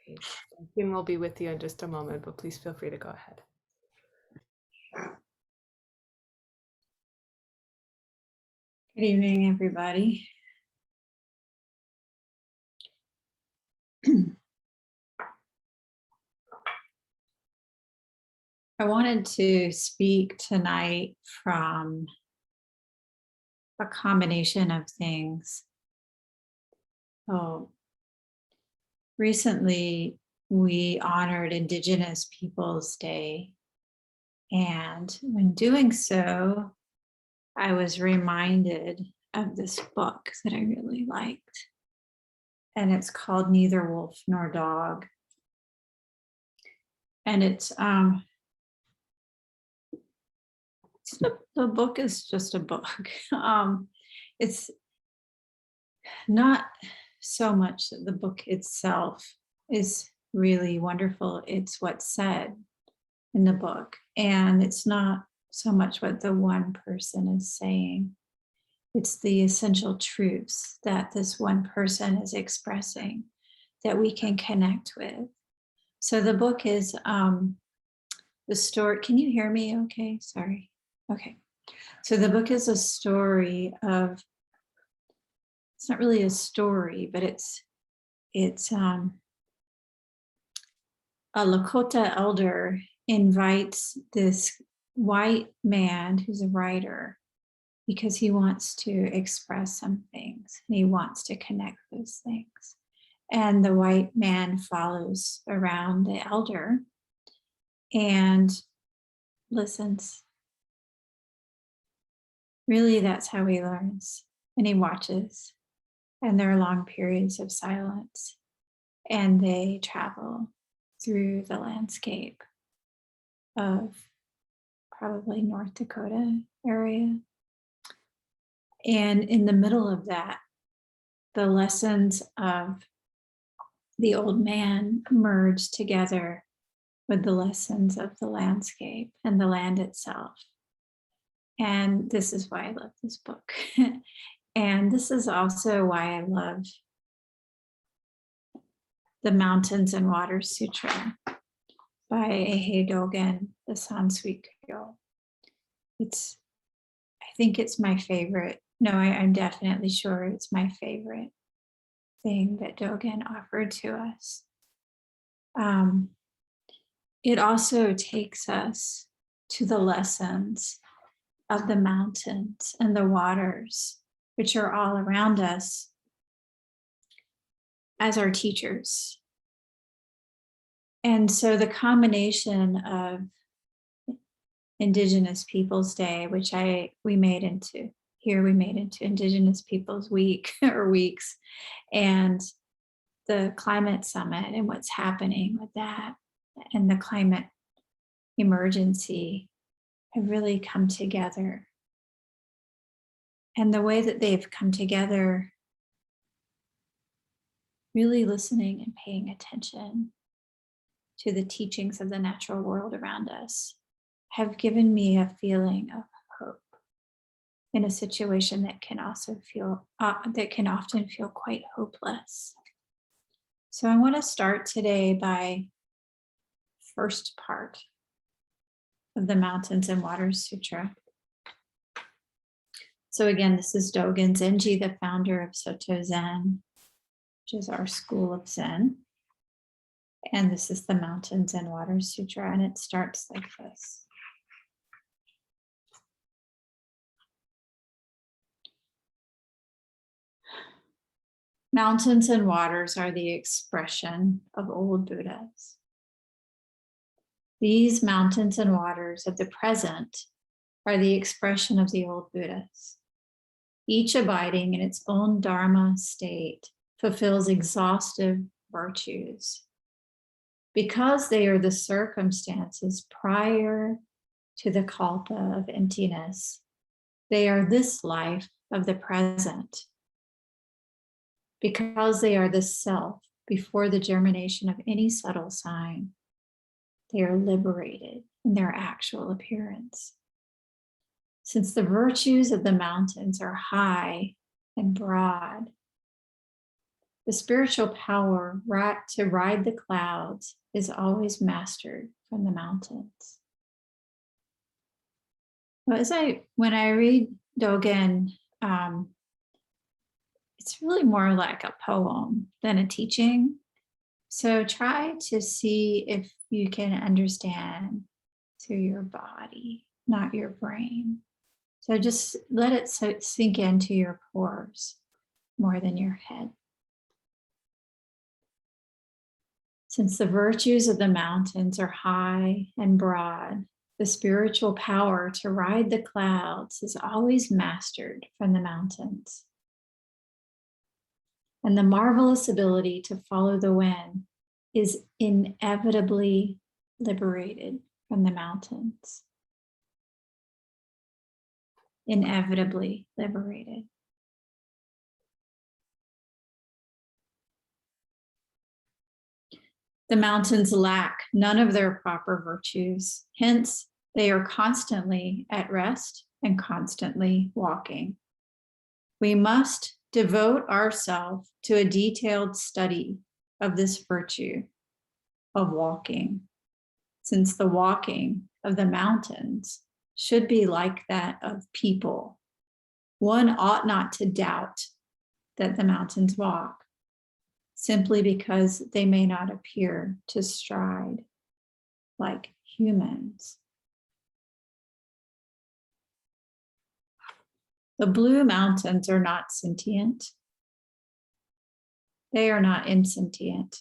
Great. Jim will be with you in just a moment, but please feel free to go ahead. Good evening, everybody. I wanted to speak tonight from a combination of things. Recently, we honored Indigenous Peoples Day, and when doing so, I was reminded of this book that I really liked, and it's called Neither Wolf Nor Dog. And the book is just a book. It's not so much that the book itself is really wonderful. It's what's said in the book. And it's not so much what the one person is saying. It's the essential truths that this one person is expressing that we can connect with. So the book is the story. Can you hear me okay? Sorry. Okay. So the book is a story of, it's not really a story, but it's a Lakota elder invites this white man who's a writer because he wants to express some things and he wants to connect those things. And the white man follows around the elder and listens. Really, that's how he learns. And he watches. And there are long periods of silence. And they travel through the landscape of probably North Dakota area. And in the middle of that, the lessons of the old man merge together with the lessons of the landscape and the land itself. And this is why I love this book. And this is also why I love the Mountains and Waters Sutra by Eihei Dogen, the Sanskrit Kyo. I think it's my favorite. No, I'm definitely sure it's my favorite thing that Dogen offered to us. It also takes us to the lessons of the mountains and the waters, which are all around us as our teachers. And so the combination of Indigenous Peoples Day, which we made into Indigenous Peoples Week or weeks, and the climate summit and what's happening with that and the climate emergency have really come together. And the way that they've come together, really listening and paying attention to the teachings of the natural world around us, have given me a feeling of hope in a situation that can also feel, that can often feel quite hopeless. So I want to start today by first part of the Mountains and Waters Sutra. So again, this is Dogen Zenji, the founder of Soto Zen, which is our school of Zen. And this is the Mountains and Waters Sutra, and it starts like this. Mountains and waters are the expression of old Buddhas. These mountains and waters of the present are the expression of the old Buddhas. Each abiding in its own Dharma state fulfills exhaustive virtues. Because they are the circumstances prior to the kalpa of emptiness, they are this life of the present. Because they are the self before the germination of any subtle sign, they are liberated in their actual appearance. Since the virtues of the mountains are high and broad, The spiritual power to ride the clouds is always mastered from the mountains. Well, when I read Dogen, it's really more like a poem than a teaching. So try to see if you can understand through your body, not your brain. So just let it sink into your pores more than your head. Since the virtues of the mountains are high and broad, the spiritual power to ride the clouds is always mastered from the mountains. And the marvelous ability to follow the wind is inevitably liberated from the mountains. Inevitably liberated. The mountains lack none of their proper virtues. Hence, they are constantly at rest and constantly walking. We must devote ourselves to a detailed study of this virtue of walking, since the walking of the mountains should be like that of people. One ought not to doubt that the mountains walk, simply because they may not appear to stride like humans. The blue mountains are not sentient. They are not insentient.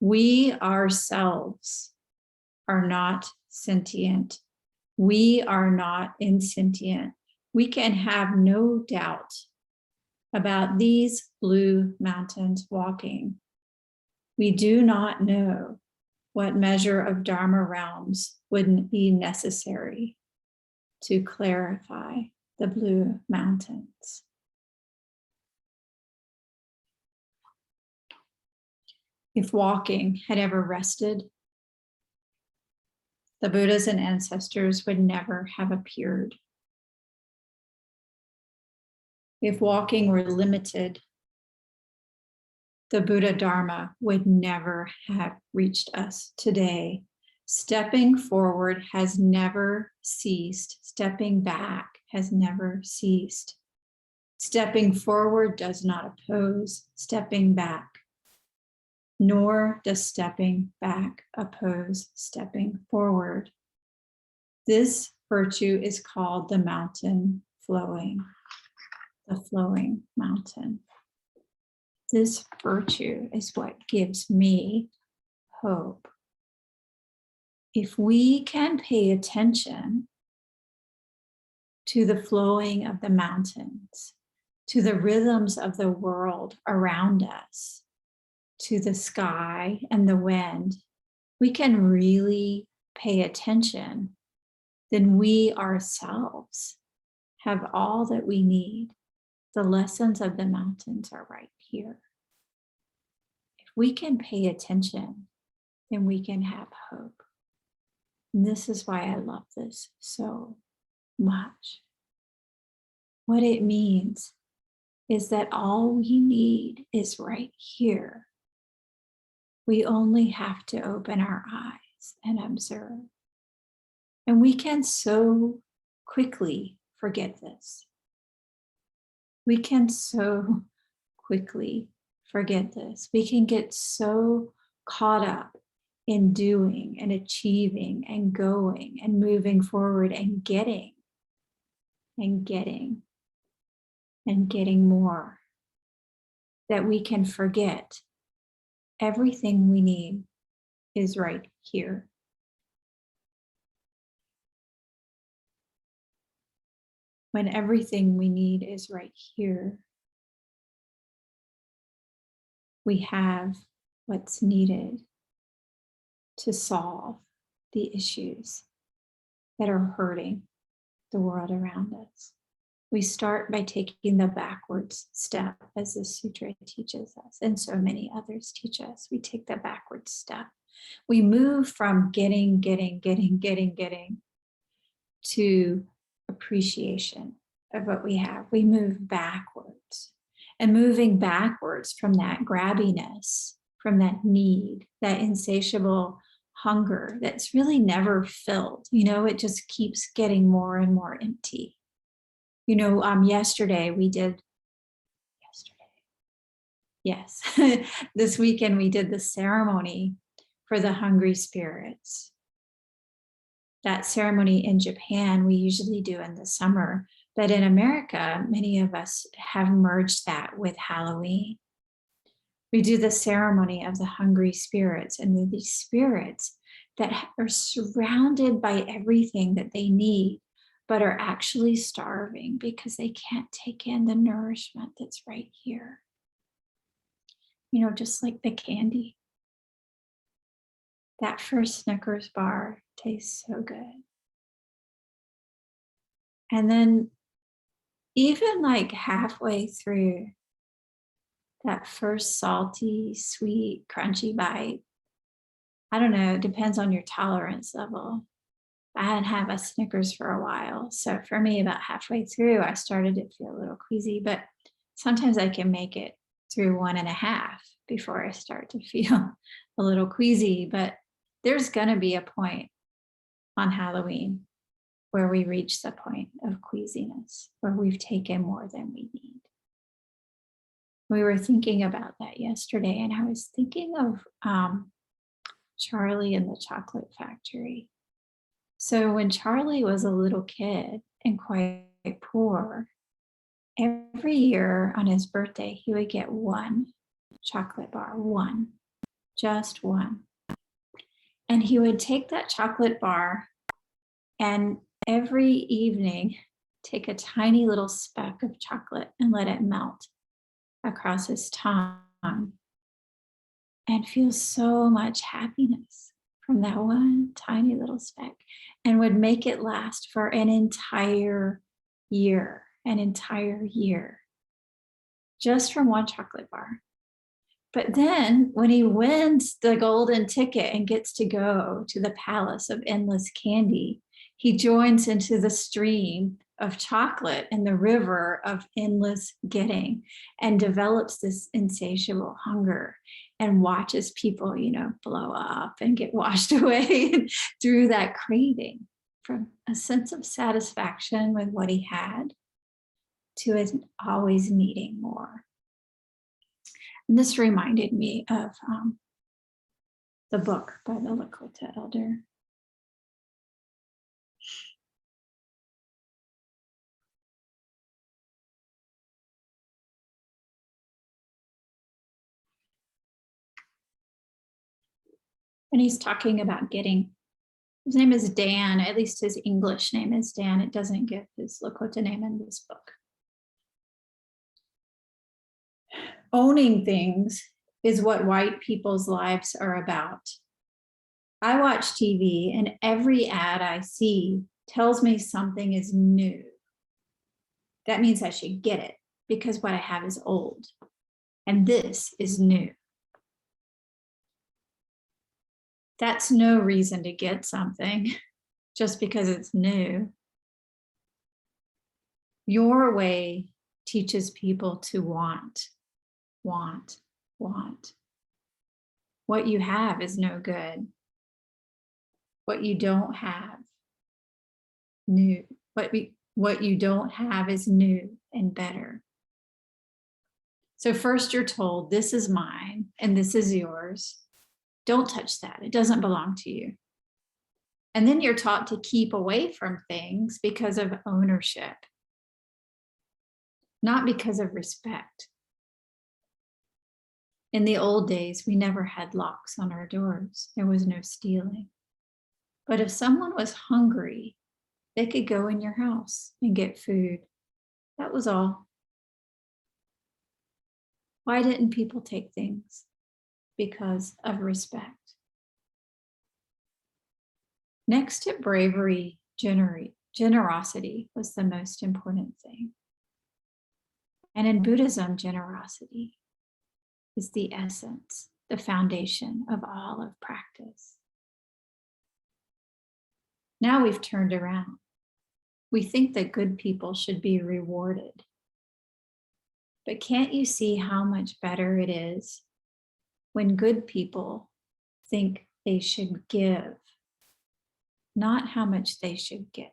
We ourselves are not sentient. We are not insentient. We can have no doubt about these blue mountains walking. We do not know what measure of Dharma realms would be necessary to clarify the blue mountains. If walking had ever rested, the Buddhas and ancestors would never have appeared. If walking were limited, the Buddha Dharma would never have reached us today. Stepping forward has never ceased. Stepping back has never ceased. Stepping forward does not oppose stepping back, nor does stepping back oppose stepping forward. This virtue is called the mountain flowing. The flowing mountain. This virtue is what gives me hope. If we can pay attention to the flowing of the mountains, to the rhythms of the world around us, to the sky and the wind, we can really pay attention, then we ourselves have all that we need. The lessons of the mountains are right here. If we can pay attention, then we can have hope. And this is why I love this so much. What it means is that all we need is right here. We only have to open our eyes and observe. And we can so quickly forget this. We can so quickly forget this. We can get so caught up in doing and achieving and going and moving forward and getting more that we can forget everything we need is right here. When everything we need is right here, we have what's needed to solve the issues that are hurting the world around us. We start by taking the backwards step, as the Sutra teaches us, and so many others teach us. We take the backwards step. We move from getting to appreciation of what we have. We move backwards. and moving backwards from that grabbiness, from that need, that insatiable hunger that's really never filled. It just keeps getting more and more empty. Yes, this weekend we did the ceremony for the hungry spirits. That ceremony in Japan we usually do in the summer, but in America, many of us have merged that with Halloween. We do the ceremony of the hungry spirits, and they're these spirits that are surrounded by everything that they need, but are actually starving because they can't take in the nourishment that's right here. Just like the candy. That first Snickers bar tastes so good. And then even like halfway through that first salty, sweet, crunchy bite, I don't know, it depends on your tolerance level. I hadn't had a Snickers for a while. So for me, about halfway through, I started to feel a little queasy, but sometimes I can make it through 1.5 before I start to feel a little queasy. But there's going to be a point on Halloween where we reach the point of queasiness, where we've taken more than we need. We were thinking about that yesterday, and I was thinking of Charlie and the Chocolate Factory. So when Charlie was a little kid and quite poor, every year on his birthday, he would get one chocolate bar, just one. And he would take that chocolate bar and every evening take a tiny little speck of chocolate and let it melt across his tongue and feel so much happiness from that one tiny little speck, and would make it last for an entire year, just from one chocolate bar. But then when he wins the golden ticket and gets to go to the palace of endless candy, he joins into the stream of chocolate and the river of endless getting, and develops this insatiable hunger and watches people, blow up and get washed away through that craving, from a sense of satisfaction with what he had to his always needing more. And this reminded me of the book by the Lakota elder. And he's talking about getting. His name is Dan, at least his English name is Dan. It doesn't give his Lakota name in this book. Owning things is what white people's lives are about. I watch TV and every ad I see tells me something is new. That means I should get it because what I have is old, and this is new. That's no reason to get something just because it's new. Your way teaches people to want. What you have is no good. What you don't have, new. What you don't have is new and better. So first you're told, this is mine and this is yours. Don't touch that. It doesn't belong to you. And then you're taught to keep away from things because of ownership, not because of respect. In the old days, we never had locks on our doors. There was no stealing. But if someone was hungry, they could go in your house and get food. That was all. Why didn't people take things? Because of respect. Next to bravery, generosity was the most important thing. And in Buddhism, generosity is the essence, the foundation of all of practice. Now we've turned around. We think that good people should be rewarded. But can't you see how much better it is when good people think they should give, not how much they should get?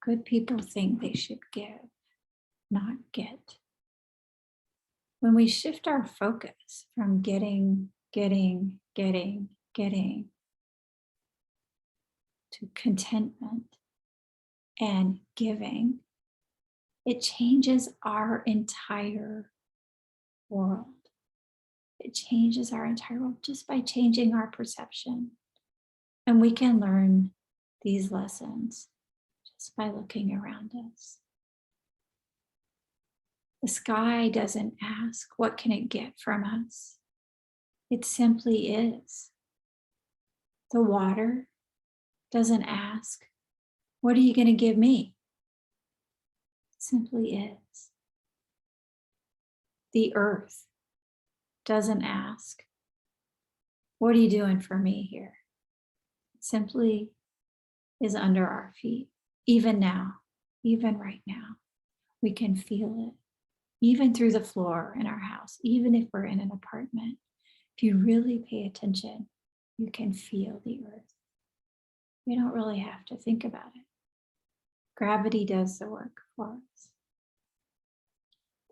Good people think they should give, not get. When we shift our focus from getting to contentment and giving, it changes our entire world. It changes our entire world just by changing our perception. And we can learn these lessons just by looking around us. The sky doesn't ask, what can it get from us? It simply is. The water doesn't ask, what are you going to give me? It simply is. The earth doesn't ask, what are you doing for me here? It simply is under our feet. Even now, even right now, we can feel it. Even through the floor in our house, even if we're in an apartment, if you really pay attention, you can feel the earth. We don't really have to think about it. Gravity does the work for us.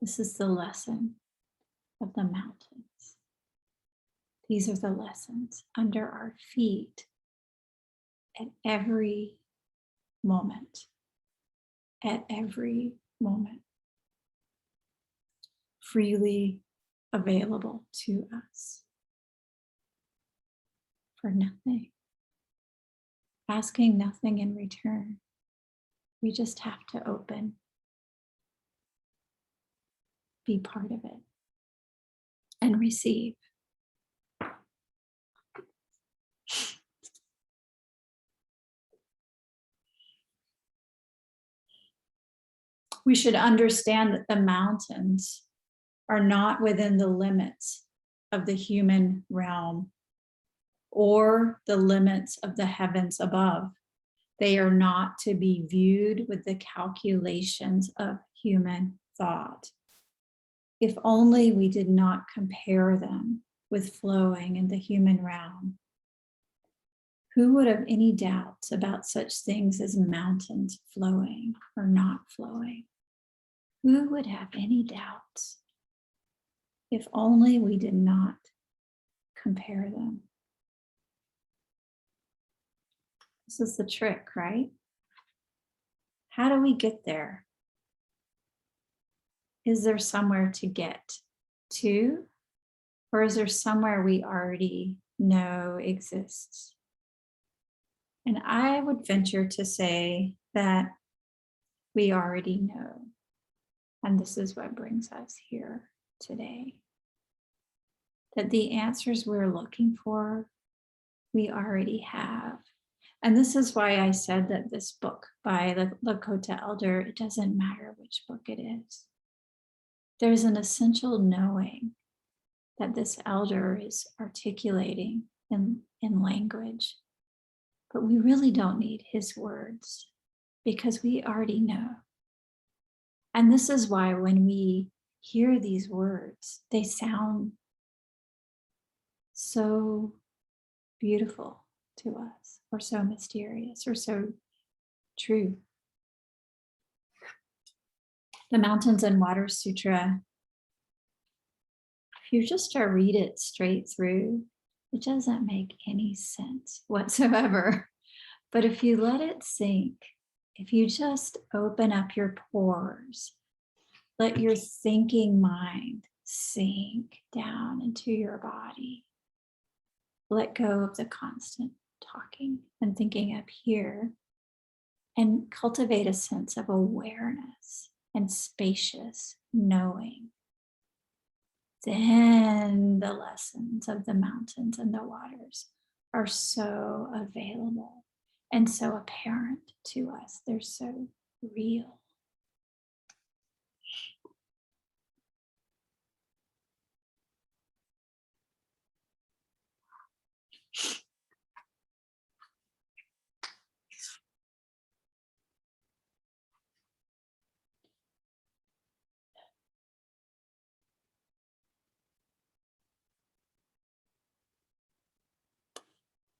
This is the lesson of the mountains. These are the lessons under our feet at every moment. At every moment. Freely available to us for nothing, asking nothing in return. We just have to open, be part of it, and receive. We should understand that the mountains are not within the limits of the human realm or the limits of the heavens above. They are not to be viewed with the calculations of human thought. If only we did not compare them with flowing in the human realm. Who would have any doubts about such things as mountains flowing or not flowing? Who would have any doubts? If only we did not compare them. This is the trick, right? How do we get there? Is there somewhere to get to? Or is there somewhere we already know exists? And I would venture to say that we already know. And this is what brings us here today. That the answers we're looking for, we already have. And this is why I said that this book by the Lakota elder, it doesn't matter which book it is. There's an essential knowing that this elder is articulating in language. But we really don't need his words because we already know. And this is why when we hear these words, they sound so beautiful to us, or so mysterious, or so true. The Mountains and Waters Sutra, if you just read it straight through, it doesn't make any sense whatsoever. But if you let it sink, if you just open up your pores, let your thinking mind sink down into your body, let go of the constant talking and thinking up here, and cultivate a sense of awareness and spacious knowing. Then the lessons of the mountains and the waters are so available and so apparent to us. They're so real.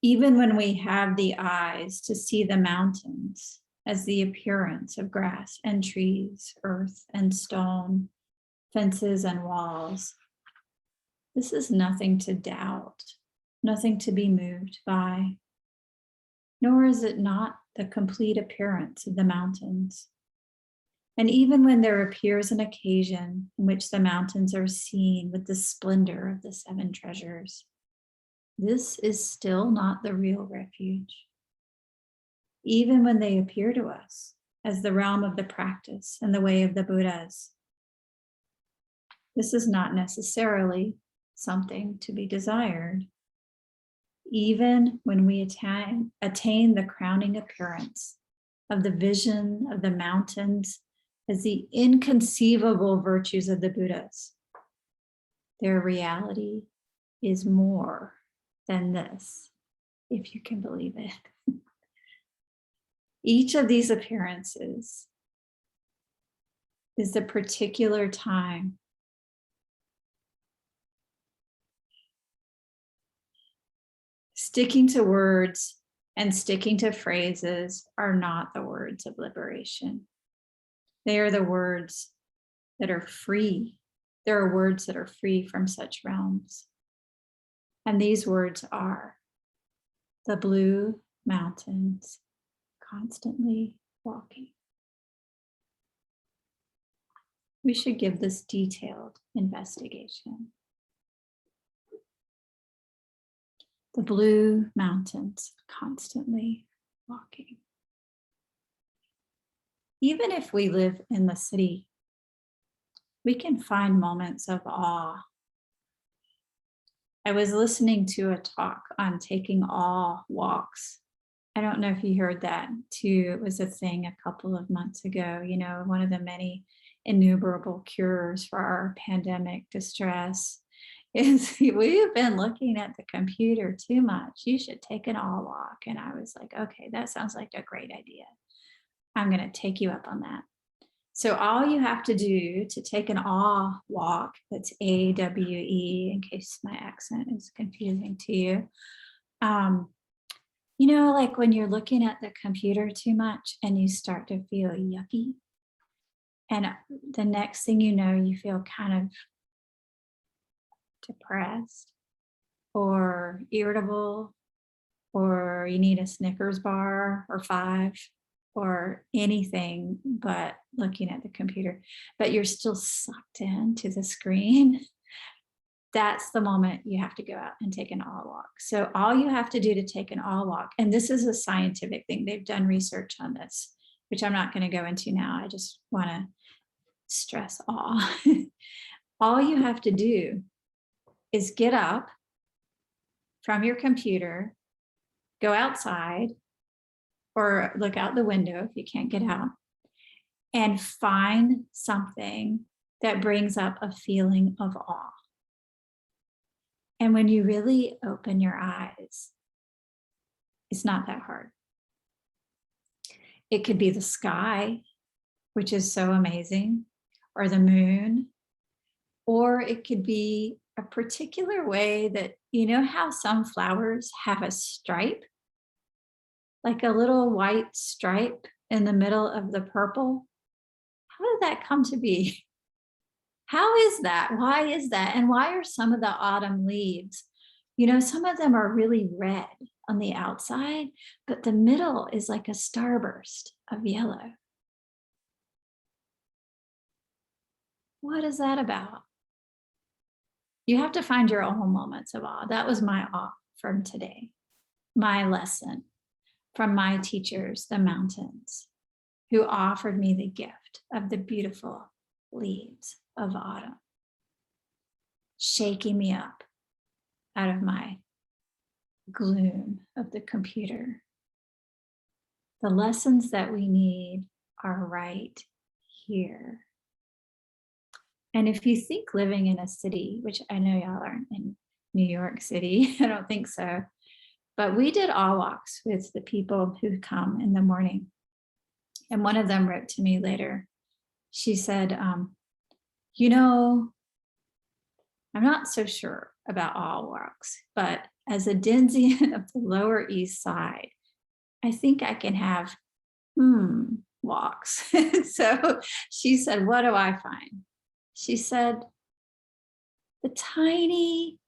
Even when we have the eyes to see the mountains as the appearance of grass and trees, earth and stone, fences and walls, this is nothing to doubt, nothing to be moved by, nor is it not the complete appearance of the mountains. And even when there appears an occasion in which the mountains are seen with the splendor of the seven treasures, this is still not the real refuge. Even when they appear to us as the realm of the practice and the way of the Buddhas, this is not necessarily something to be desired. Even when we attain the crowning appearance of the vision of the mountains as the inconceivable virtues of the Buddhas, their reality is more than this, if you can believe it. Each of these appearances is the particular time sticking to words and sticking to phrases are not the words of liberation. They are the words that are free. There are words that are free from such realms. And these words are the blue mountains constantly walking. We should give this detailed investigation. The blue mountains constantly walking. Even if we live in the city, we can find moments of awe. I was listening to a talk on taking awe walks. I don't know if you heard that too. It was a thing a couple of months ago. You know, one of the many innumerable cures for our pandemic distress is we've been looking at the computer too much. You should take an awe walk. And I was like, okay, that sounds like a great idea. I'm going to take you up on that. So all you have to do to take an awe walk, that's AWE, in case my accent is confusing to you. You know, like when you're looking at the computer too much and you start to feel yucky, and the next thing you know, you feel kind of depressed or irritable, or you need a Snickers bar or 5 or anything but looking at the computer, but you're still sucked into the screen. That's the moment you have to go out and take an awe walk. So all you have to do to take an awe walk, and this is a scientific thing, they've done research on this, which I'm not going to go into now. I just want to stress awe. All you have to do is get up from your computer, go outside, or look out the window if you can't get out, and find something that brings up a feeling of awe. And when you really open your eyes, it's not that hard. It could be the sky, which is so amazing, or the moon, or it could be a particular way that, you know how some flowers have a stripe, like a little white stripe in the middle of the purple? How did that come to be? How is that? Why is that? And why are some of the autumn leaves, you know, some of them are really red on the outside, but the middle is like a starburst of yellow? What is that about? You have to find your own moments of awe. That was my awe from today, my lesson from my teachers, the mountains, who offered me the gift of the beautiful leaves of autumn, shaking me up out of my gloom of the computer. The lessons that we need are right here. And if you think living in a city, which I know y'all aren't in New York City, I don't think so, but we did awe walks with the people who come in the morning. And one of them wrote to me later. She said, you know, I'm not so sure about awe walks, but as a Denzian of the Lower East Side, I think I can have walks. So she said, what do I find? She said, the tiny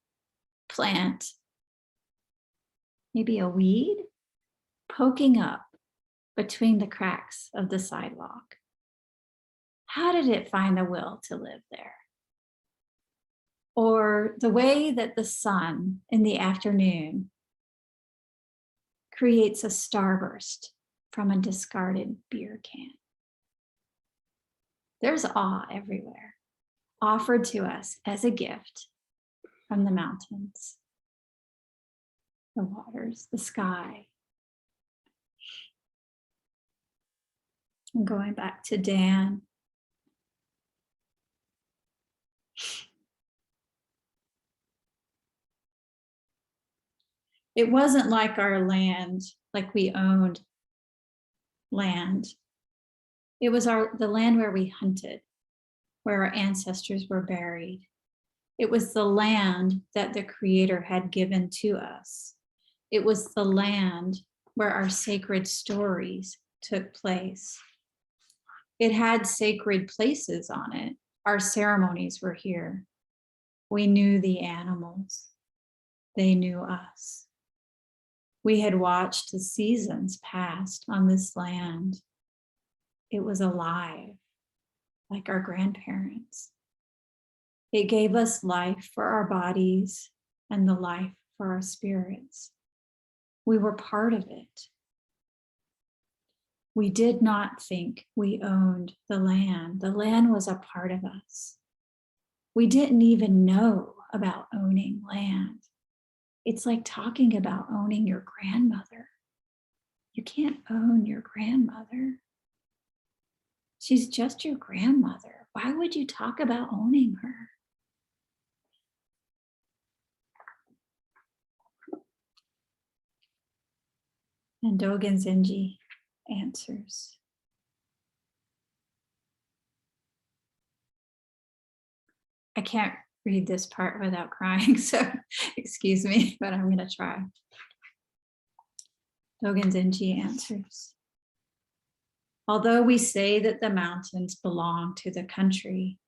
plant, maybe a weed, poking up between the cracks of the sidewalk. How did it find the will to live there? Or the way that the sun in the afternoon creates a starburst from a discarded beer can. There's awe everywhere, offered to us as a gift from the mountains, the waters, the sky. And going back to Dan. It wasn't like our land, like we owned land. It was the land where we hunted, where our ancestors were buried. It was the land that the Creator had given to us. It was the land where our sacred stories took place. It had sacred places on it. Our ceremonies were here. We knew the animals. They knew us. We had watched the seasons pass on this land. It was alive, like our grandparents. It gave us life for our bodies and the life for our spirits. We were part of it. We did not think we owned the land. The land was a part of us. We didn't even know about owning land. It's like talking about owning your grandmother. You can't own your grandmother. She's just your grandmother. Why would you talk about owning her? And Dogen Zenji answers. I can't read this part without crying, so excuse me, but I'm going to try. Dogen Zenji answers. Although we say that the mountains belong to the country,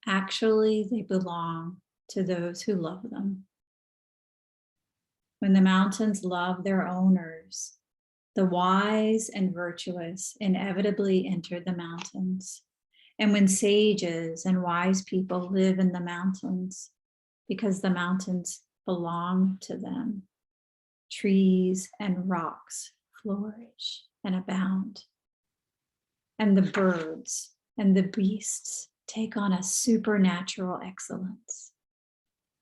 actually they belong to those who love them. When the mountains love their owners, the wise and virtuous inevitably enter the mountains. And when sages and wise people live in the mountains, because the mountains belong to them, trees and rocks flourish and abound. And the birds and the beasts take on a supernatural excellence.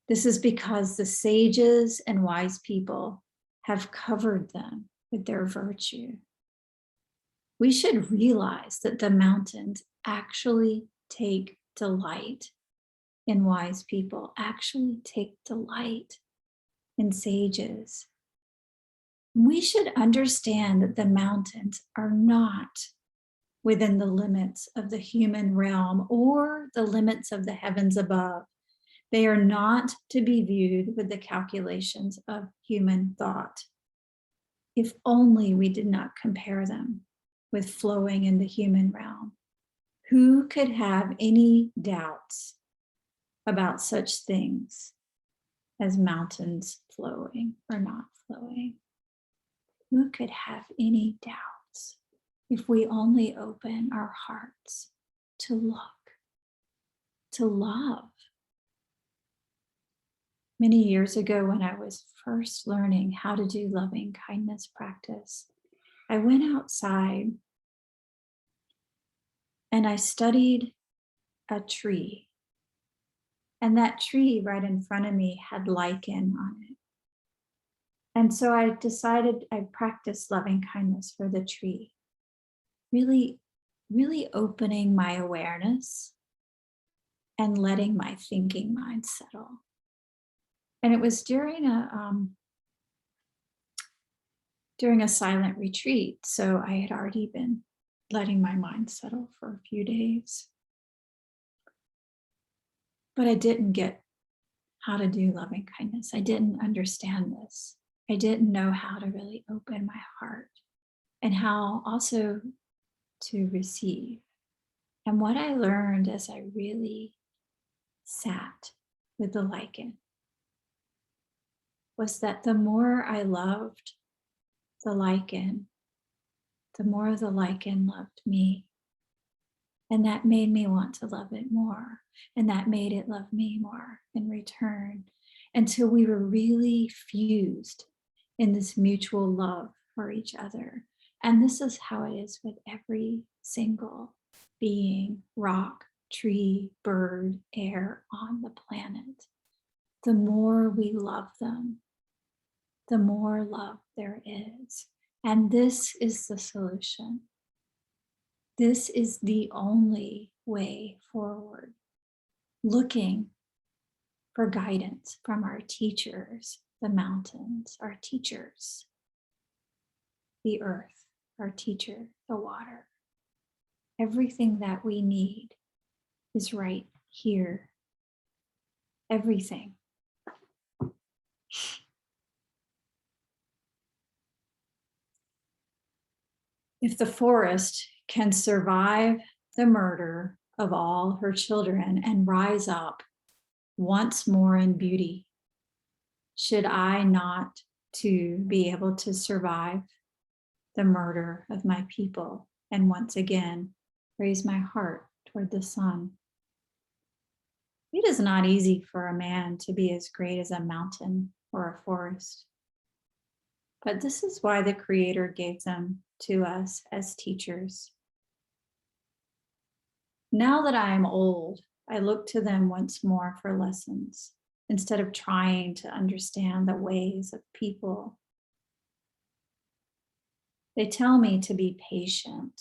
This is because the sages and wise people have covered them with their virtue. We should realize that the mountains actually take delight in wise people, actually take delight in sages. We should understand that the mountains are not within the limits of the human realm or the limits of the heavens above. They are not to be viewed with the calculations of human thought. If only we did not compare them with flowing in the human realm. Who could have any doubts about such things as mountains flowing or not flowing? Who could have any doubts if we only open our hearts to look, to love? Many years ago, when I was first learning how to do loving kindness practice, I went outside and I studied a tree. And that tree right in front of me had lichen on it. And so I decided I'd practice loving kindness for the tree, really opening my awareness and letting my thinking mind settle. And it was during a silent retreat. So I had already been letting my mind settle for a few days. But I didn't get how to do loving kindness. I didn't understand this. I didn't know how to really open my heart and how also to receive. And what I learned as I really sat with the lichen was that the more I loved the lichen, the more the lichen loved me. And that made me want to love it more. And that made it love me more in return, until we were really fused in this mutual love for each other. And this is how it is with every single being, rock, tree, bird, air on the planet. The more we love them, the more love there is. And this is the solution. This is the only way forward. Looking for guidance from our teachers, the mountains, our teachers, the earth, our teacher, the water. Everything that we need is right here. Everything. If the forest can survive the murder of all her children and rise up once more in beauty, should I not too be able to survive the murder of my people and once again raise my heart toward the sun? It is not easy for a man to be as great as a mountain or a forest. But this is why the Creator gave them to us as teachers. Now that I am old, I look to them once more for lessons instead of trying to understand the ways of people. They tell me to be patient.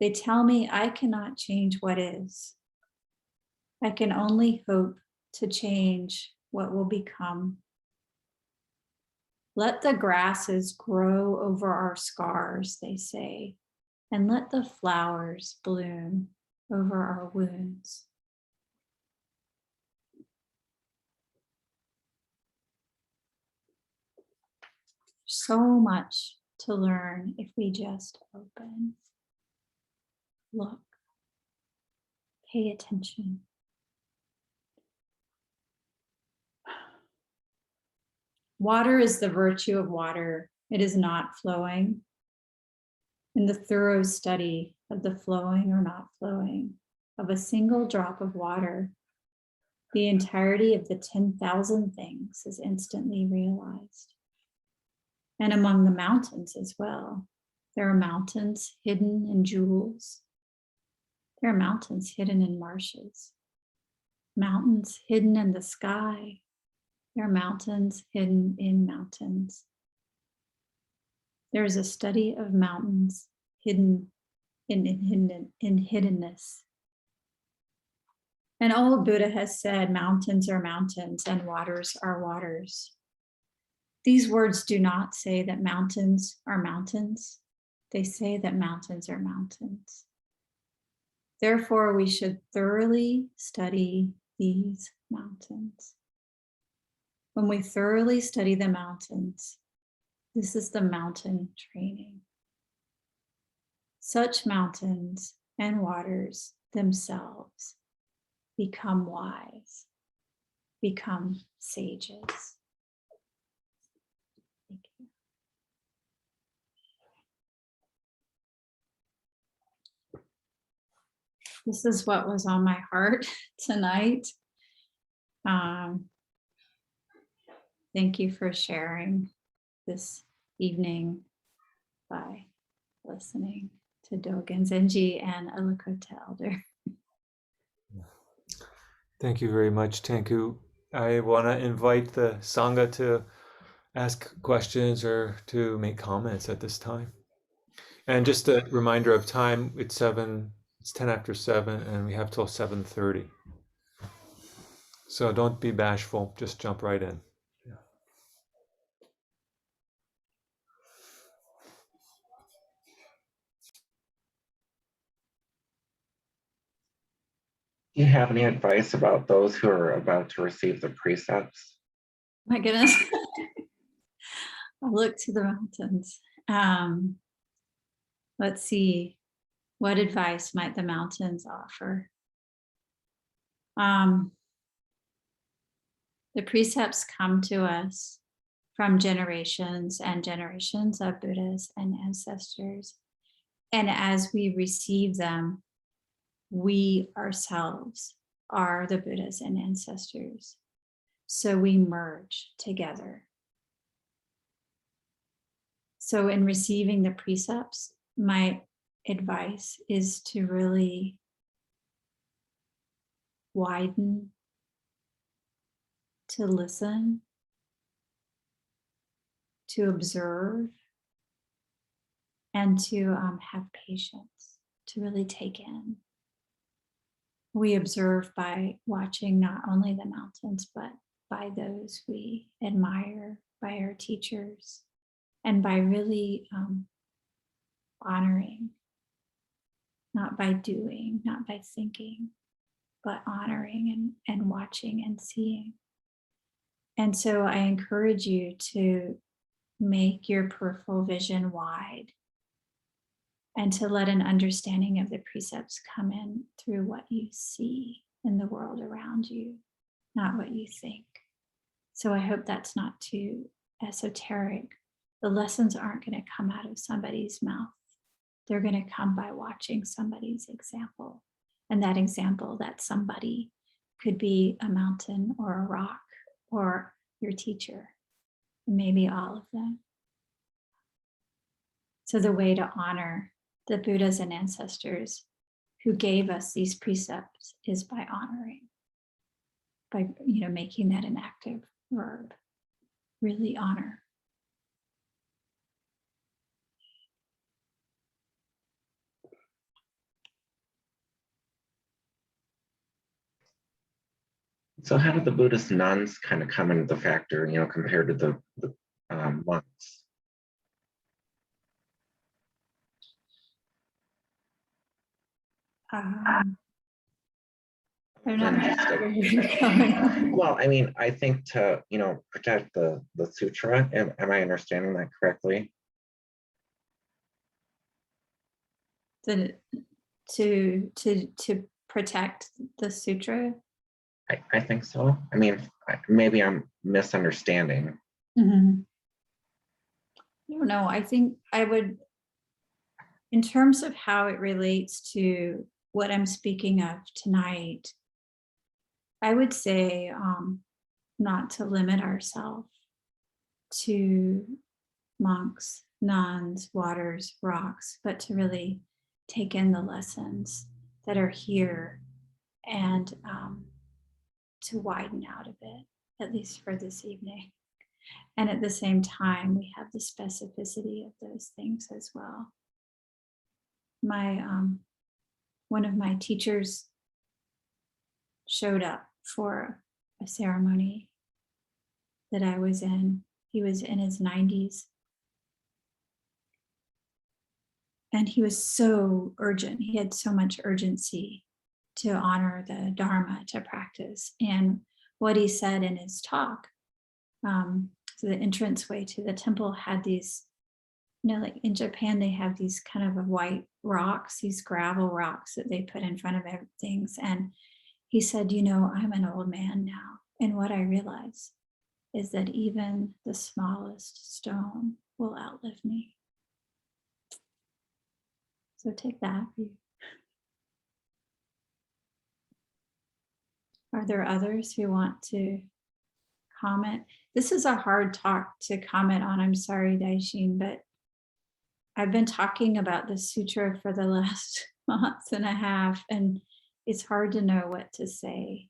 They tell me I cannot change what is. I can only hope to change what will become. Let the grasses grow over our scars, they say, and let the flowers bloom over our wounds. So much to learn if we just open, look, pay attention. Water is the virtue of water. It is not flowing. In the thorough study of the flowing or not flowing of a single drop of water, the entirety of the 10,000 things is instantly realized. And among the mountains as well. There are mountains hidden in jewels. There are mountains hidden in marshes. Mountains hidden in the sky. There are mountains hidden in mountains. There is a study of mountains hidden in hiddenness. And old Buddha has said, mountains are mountains and waters are waters. These words do not say that mountains are mountains. They say that mountains are mountains. Therefore, we should thoroughly study these mountains. When we thoroughly study the mountains, this is the mountain training. Such mountains and waters themselves become wise, become sages. Thank you. This is what was on my heart tonight. Thank you for sharing this evening by listening to Dogen Zenji and a Lakota elder. Thank you very much, Tenku. I want to invite the Sangha to ask questions or to make comments at this time. And just a reminder of time, it's 10 after 7, and we have till 7:30. So don't be bashful, just jump right in. Do you have any advice about those who are about to receive the precepts? My goodness. I'll look to the mountains. Let's see. What advice might the mountains offer? The precepts come to us from generations and generations of Buddhas and ancestors. And as we receive them, we ourselves are the Buddhas and ancestors. So we merge together. So in receiving the precepts, my advice is to really widen, to listen, to observe, and to have patience, to really take in. We observe by watching not only the mountains, but by those we admire, by our teachers, and by really honoring, not by doing, not by thinking, but honoring and watching and seeing. And so I encourage you to make your peripheral vision wide and to let an understanding of the precepts come in through what you see in the world around you, not what you think. So I hope that's not too esoteric. The lessons aren't going to come out of somebody's mouth. They're going to come by watching somebody's example. And that example, that somebody could be a mountain or a rock or your teacher, maybe all of them. So the way to honor the Buddhas and ancestors who gave us these precepts is by honoring, by making that an active verb. Really honor. So how did the Buddhist nuns kind of come into the factor, compared to the monks? I'm not sure where you're going. Well, I mean, I think to, protect the Sutra, am I understanding that correctly? To protect the Sutra? I think so. I mean, maybe I'm misunderstanding. Mm-hmm. I don't know. I think I would, in terms of how it relates to what I'm speaking of tonight, I would say not to limit ourselves to monks, nuns, waters, rocks, but to really take in the lessons that are here and to widen out a bit, at least for this evening. And at the same time, we have the specificity of those things as well. One of my teachers showed up for a ceremony that I was in. He was in his 90s. And he was so urgent. He had so much urgency to honor the Dharma, to practice. And what he said in his talk, so the entranceway to the temple had these, like in Japan, they have these kind of white rocks, these gravel rocks that they put in front of things. And he said, I'm an old man now. And what I realize is that even the smallest stone will outlive me. So take that. Are there others who want to comment? This is a hard talk to comment on. I'm sorry, Daishin, but I've been talking about the sutra for the last month and a half, and it's hard to know what to say.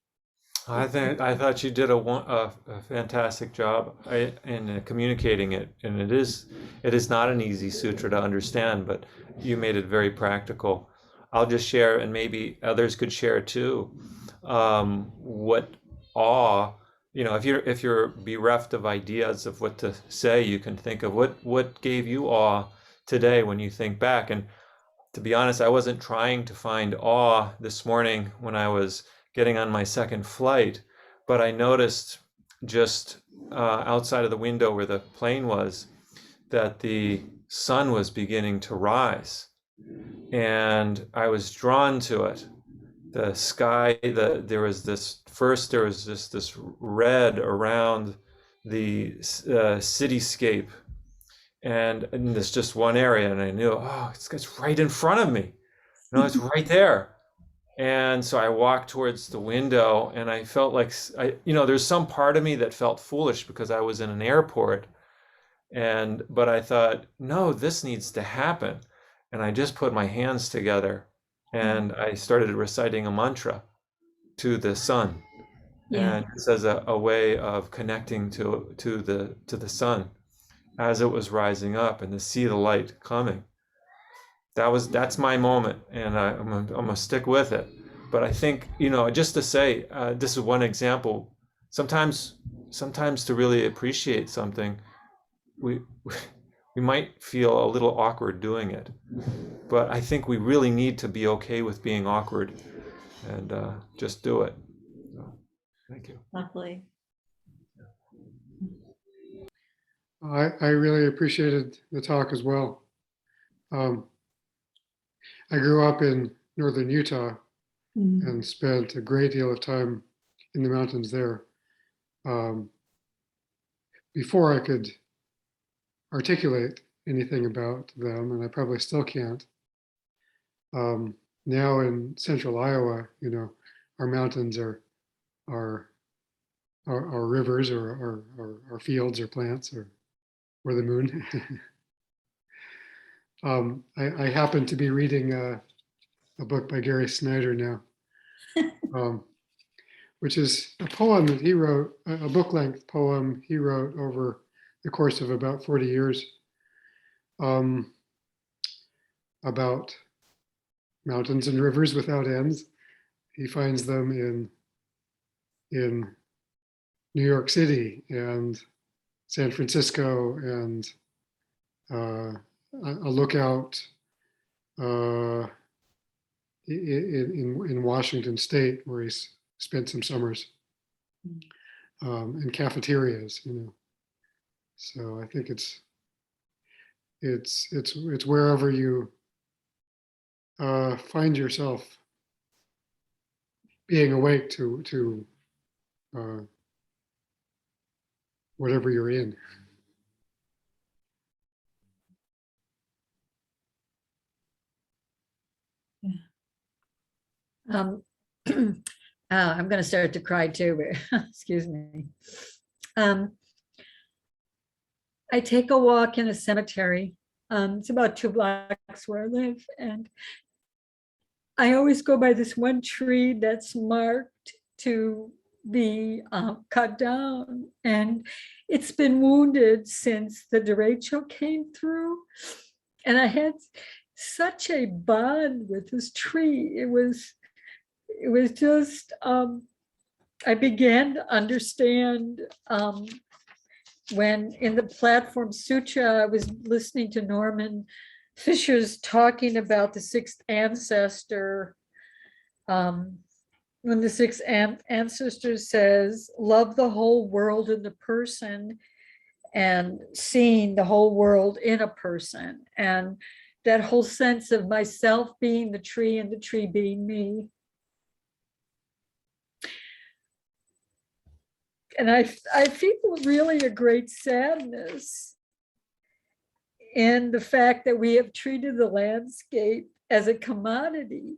I thought you did a fantastic job in communicating it, and it is not an easy sutra to understand, but you made it very practical. I'll just share, and maybe others could share too. What awe, if you're bereft of ideas of what to say, you can think of what gave you awe today when you think back. And to be honest, I wasn't trying to find awe this morning when I was getting on my second flight, but I noticed just outside of the window where the plane was that the sun was beginning to rise, and I was drawn to it. The sky, there was just this red around the cityscape, and in this just one area, and I knew, oh, it's right in front of me. No, it's right there. And so I walked towards the window, and I felt like there's some part of me that felt foolish because I was in an airport, but I thought, no, this needs to happen. And I just put my hands together and I started reciting a mantra to the sun. Yeah. And it's as a way of connecting to the sun as it was rising up, and to see the light coming. That's my moment, and I'm gonna stick with it. But I think, just to say, this is one example. Sometimes to really appreciate something, we might feel a little awkward doing it, but I think we really need to be okay with being awkward, and just do it. So, thank you. Lovely. I really appreciated the talk as well. I grew up in northern Utah and spent a great deal of time in the mountains there. Before I could articulate anything about them, and I probably still can't. Now in central Iowa, our mountains are rivers or fields or plants or the moon. I happen to be reading a book by Gary Snyder now, which is a poem that he wrote, a book-length poem he wrote over the course of about 40 years, about mountains and rivers without ends. He finds them in New York City and San Francisco, and a lookout in Washington State, where he's spent some summers, and cafeterias, So I think it's wherever you find yourself being awake to whatever you're in. I'm going to start to cry too, but excuse me. I take a walk in a cemetery. It's about 2 blocks where I live, and I always go by this one tree that's marked to be cut down, and it's been wounded since the derecho came through, and I had such a bond with this tree. It was just, I began to understand when in the Platform Sutra, I was listening to Norman Fisher's talking about the 6th ancestor. When the 6th ancestor says, love the whole world in the person, and seeing the whole world in a person. And that whole sense of myself being the tree and the tree being me. And I feel really a great sadness in the fact that we have treated the landscape as a commodity,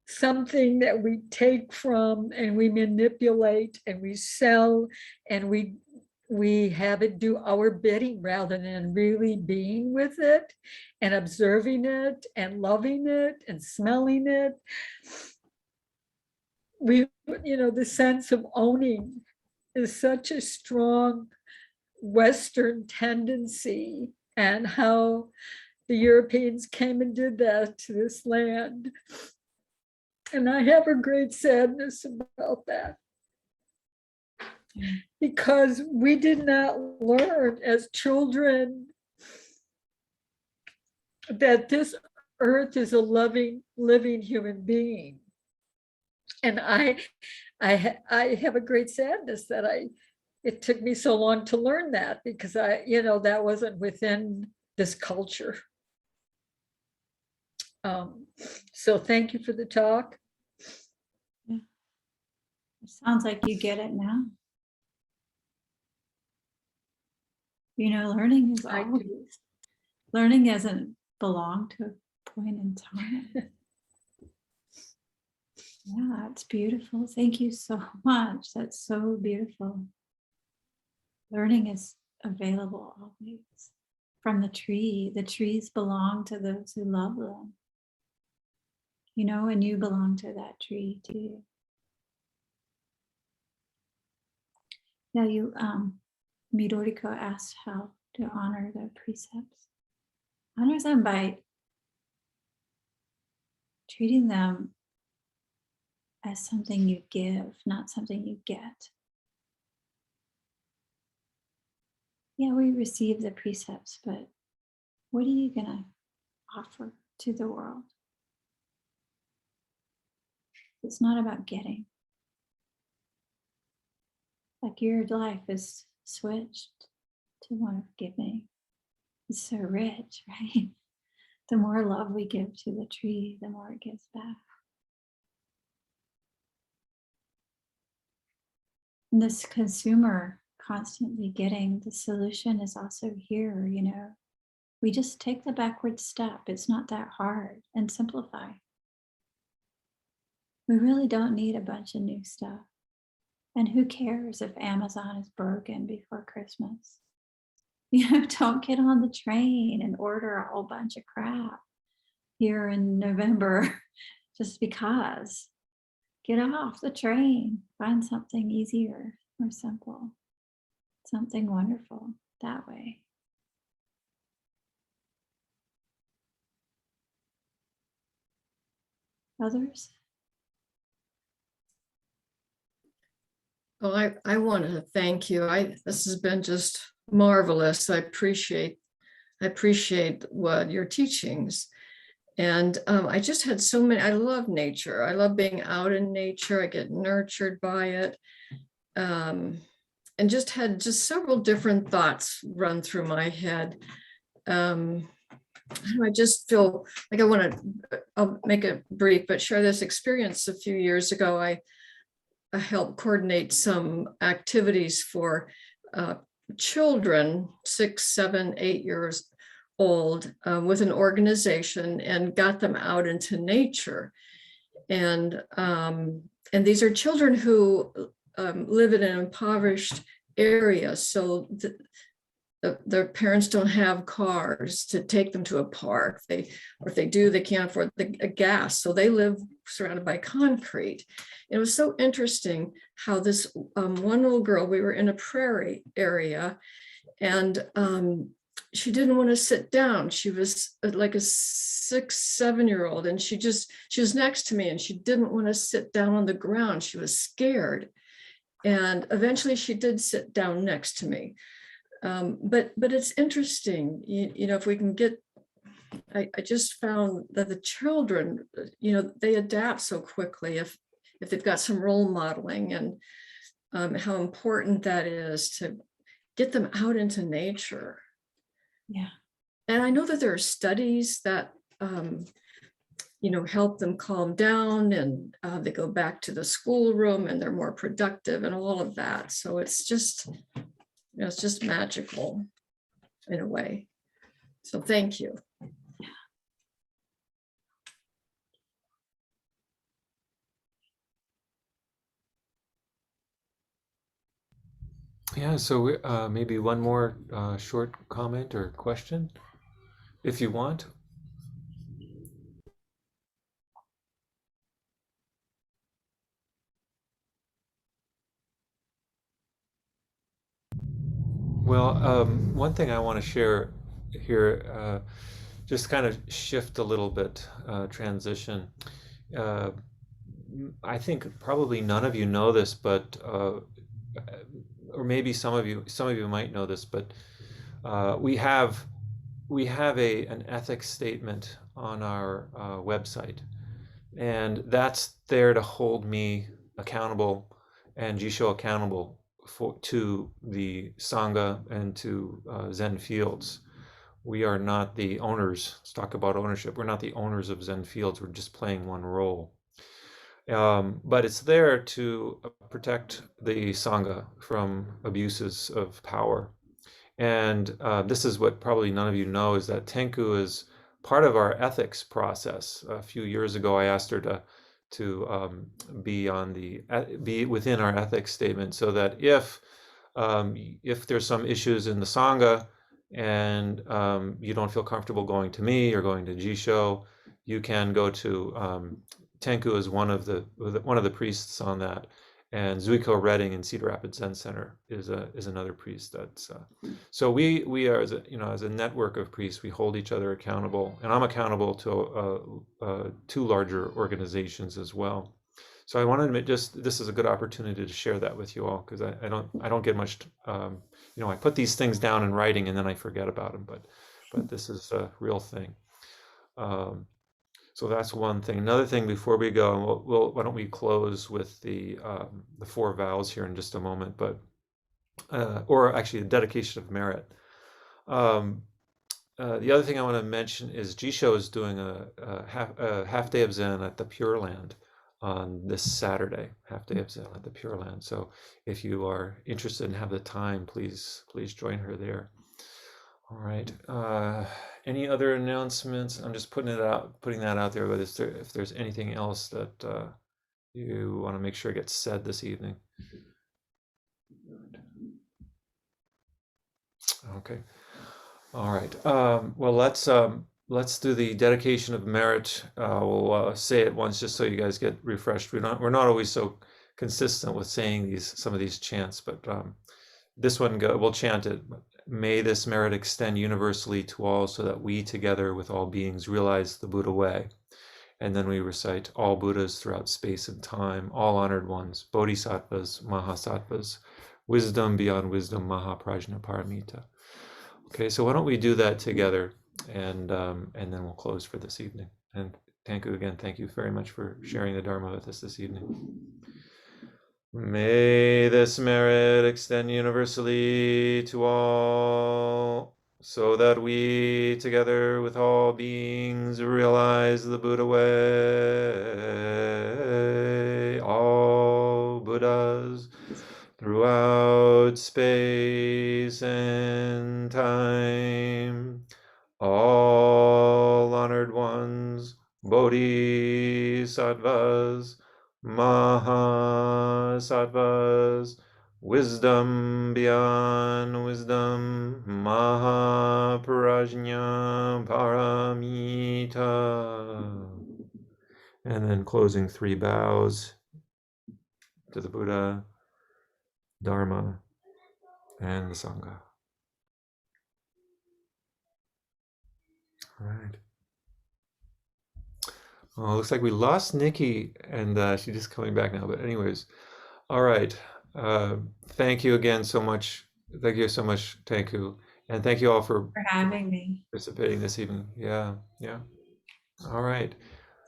something that we take from and we manipulate and we sell, and we have it do our bidding rather than really being with it and observing it and loving it and smelling it. The sense of owning is such a strong Western tendency, and how the Europeans came and did that to this land. And I have a great sadness about that, because we did not learn as children that this earth is a loving, living human being. And I have a great sadness that it took me so long to learn that, because that wasn't within this culture. So thank you for the talk. It sounds like you get it now. Learning is I always, do. learning doesn't belong to a point in time. Yeah, it's beautiful. Thank you so much. That's so beautiful. Learning is available always. From the tree. The trees belong to those who love them. And you belong to that tree too. Now Midoriko asked how to honor the precepts. Honor them by treating them as something you give, not something you get. Yeah, we receive the precepts, but what are you going to offer to the world? It's not about getting. Like your life is switched to one of giving. It's so rich, right? The more love we give to the tree, the more it gives back. And this consumer constantly getting, the solution is also here, We just take the backward step. It's not that hard, and simplify. We really don't need a bunch of new stuff. And who cares if Amazon is broken before Christmas? Don't get on the train and order a whole bunch of crap here in November just because. Get off the train. Find something easier or simple. Something wonderful that way. Others? Well, I want to thank you. This has been just marvelous. I appreciate what your teachings. And I just had so many. I love nature. I love being out in nature. I get nurtured by it. And just had several different thoughts run through my head. I just feel like I'll make it brief, but share this experience. A few years ago, I helped coordinate some activities for children, 6, 7, 8 years old, with an organization, and got them out into nature. And these are children who live in an impoverished area, so their parents don't have cars to take them to a park. Or if they do, they can't afford the gas, so they live surrounded by concrete. It was so interesting how this one little girl, we were in a prairie area, and she didn't want to sit down. She was like a 6, 7-year-old, and she was next to me, and she didn't want to sit down on the ground. She was scared. And eventually she did sit down next to me. But it's interesting, if we can get, I just found that the children, they adapt so quickly if they've got some role modeling, and how important that is to get them out into nature. Yeah. And I know that there are studies that, help them calm down, and they go back to the schoolroom and they're more productive and all of that. So it's just magical in a way. So thank you. Yeah, so maybe one more short comment or question, if you want. Well, one thing I want to share here, just kind of shift a little bit, transition. I think probably none of you know this, but or maybe some of you might know this, but we have an ethics statement on our website And that's there to hold me accountable and Jisho accountable to the Sangha and to Zen fields. We are not the owners. Let's talk about ownership. We're not the owners of Zen fields. We're just playing one role. But it's there to protect the Sangha from abuses of power. And this is what probably none of you know, is that Tenku is part of our ethics process. A few years ago, I asked her to be within our ethics statement, so that if there's some issues in the Sangha and you don't feel comfortable going to me or going to Jisho, you can go to Tenku is one of the priests on that, and Zuiko Redding in Cedar Rapids Zen Center is another priest. That's so we are, as a network of priests, we hold each other accountable, and I'm accountable to two larger organizations as well. So I want to admit, this is a good opportunity to share that with you all, because I don't get much. I put these things down in writing and then I forget about them, but this is a real thing. So that's one thing. Another thing before we go, why don't we close with the 4 vows here in just a moment, but or actually the dedication of merit. The other thing I want to mention is Jisho is doing a half day of Zen at the Pure Land on this Saturday, half day of Zen at the Pure Land. So if you are interested and have the time, please join her there. All right. Any other announcements? I'm just putting that out there. But if there's anything else that you want to make sure gets said this evening. Okay. All right. Well, let's do the dedication of merit. We'll say it once just so you guys get refreshed. We're not always so consistent with saying some of these chants, but this one we'll chant it. May this merit extend universally to all, so that we together with all beings realize the Buddha way. And then we recite all Buddhas throughout space and time, all honored ones, bodhisattvas, mahasattvas, wisdom beyond wisdom, mahaprajna paramita. Okay, so why don't we do that together, and then we'll close for this evening. And Tenku, again, thank you very much for sharing the Dharma with us this evening. May this merit extend universally to all, so that we, together with all beings, realize the Buddha way. All Buddhas throughout space and time, all honored ones, bodhisattvas, mahasattvas, wisdom beyond wisdom, mahaprajna paramita. And then closing 3 bows to the Buddha, Dharma, and the Sangha. All right. Well, it looks like we lost Nikki, and she's just coming back now. But anyways, all right. Thank you again so much. Thank you so much, Tenku. And thank you all for having me. Participating this evening. Yeah. All right.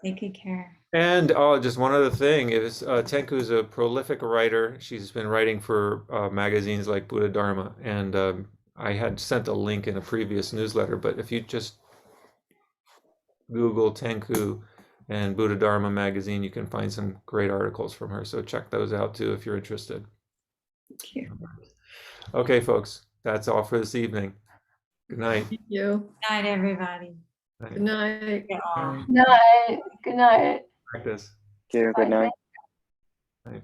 Take good care. And just one other thing is Tenku is a prolific writer. She's been writing for magazines like Buddha Dharma. And I had sent a link in a previous newsletter, but if you just Google Tenku and Buddha Dharma magazine, you can find some great articles from her. So check those out too if you're interested. Thank you. Okay, folks, that's all for this evening. Good night. Thank you. Good night, everybody. Good night. Good all. Night. Good night. Practice. Good night. Night.